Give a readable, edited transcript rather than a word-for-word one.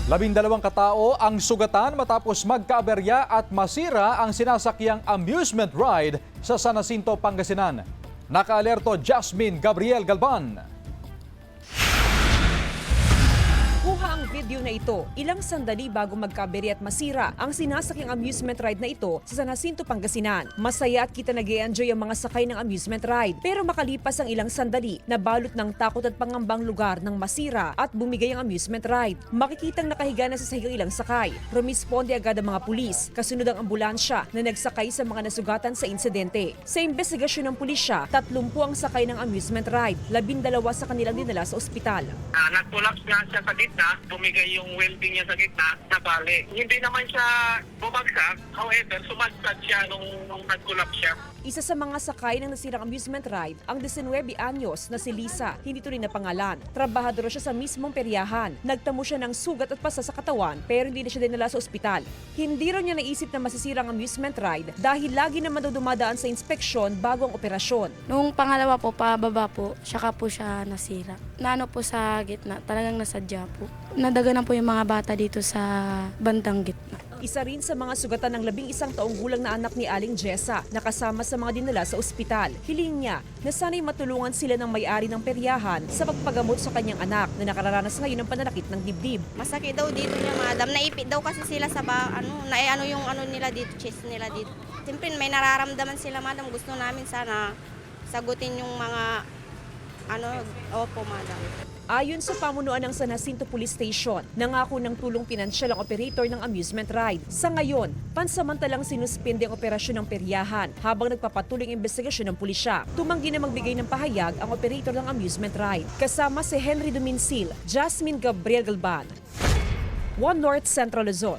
12 katao ang sugatan matapos magkaaberya at masira ang sinasakyang amusement ride sa San Jacinto, Pangasinan. Nakaalerto Jasmine Gabriel Galban. Kuha ang video na ito ilang sandali bago magkaberi at masira ang sinasakyang amusement ride na ito sa San Jacinto, Pangasinan. Masaya at kita nag-e-enjoy ang mga sakay ng amusement ride. Pero makalipas ang ilang sandali, nabalot ng takot at pangambang lugar ng masira at bumigay ang amusement ride. Makikitang nakahiga na sa sahig ang ilang sakay. Rumisponde agad ang mga pulis, kasunod ang ambulansya na nagsakay sa mga nasugatan sa insidente. Sa investigasyon ng pulisya, 30 ang sakay ng amusement ride, 12 sa kanilang dinala sa ospital. Nag-collapse nga siya sa gitna, bumigay yung welding niya sa gitna, nabali. Hindi naman siya bumagsak, however, sumagsak siya nung nag-collapse siya. Isa sa mga sakay ng nasirang amusement ride, ang 19 anyos na si Lisa, hindi tuloy na pangalan. Trabahador siya sa mismong peryahan. Nagtamo siya ng sugat at pasa sa katawan pero hindi na siya dinala sa ospital. Hindi rin niya naisip na masisira ang amusement ride dahil lagi naman daw dumadaan sa inspeksyon bago ang operasyon. Nung pangalawa po, pababa po, saka po siya nasira. Naano po sa gitna, talagang nasadya po. Nadaganan po yung mga bata dito sa bandang gitna. Isa rin sa mga sugatan ng 11 taong gulang na anak ni Aling Jessa na kasama sa mga dinala sa ospital. Hiling niya na sana'y matulungan sila ng may-ari ng peryahan sa pagpagamot sa kanyang anak na nakararanas ngayon ng pananakit ng dibdib. Masakit daw dito niya, madam. Naipit daw kasi sila sa yung nila dito, chest nila dito. Siyempre may nararamdaman sila, madam. Gusto namin sana sagutin yung mga opo, madam. Ayon sa pamunuan ng San Jacinto Police Station, nangako ng tulong pinansyal ang operator ng amusement ride. Sa ngayon, pansamantalang sinuspende ang operasyon ng peryahan habang nagpapatuloy ang investigasyon ng pulisya. Tumanggi na magbigay ng pahayag ang operator ng amusement ride. Kasama si Henry Duminsil, Jasmine Gabriel Galban, One North Central Luzon.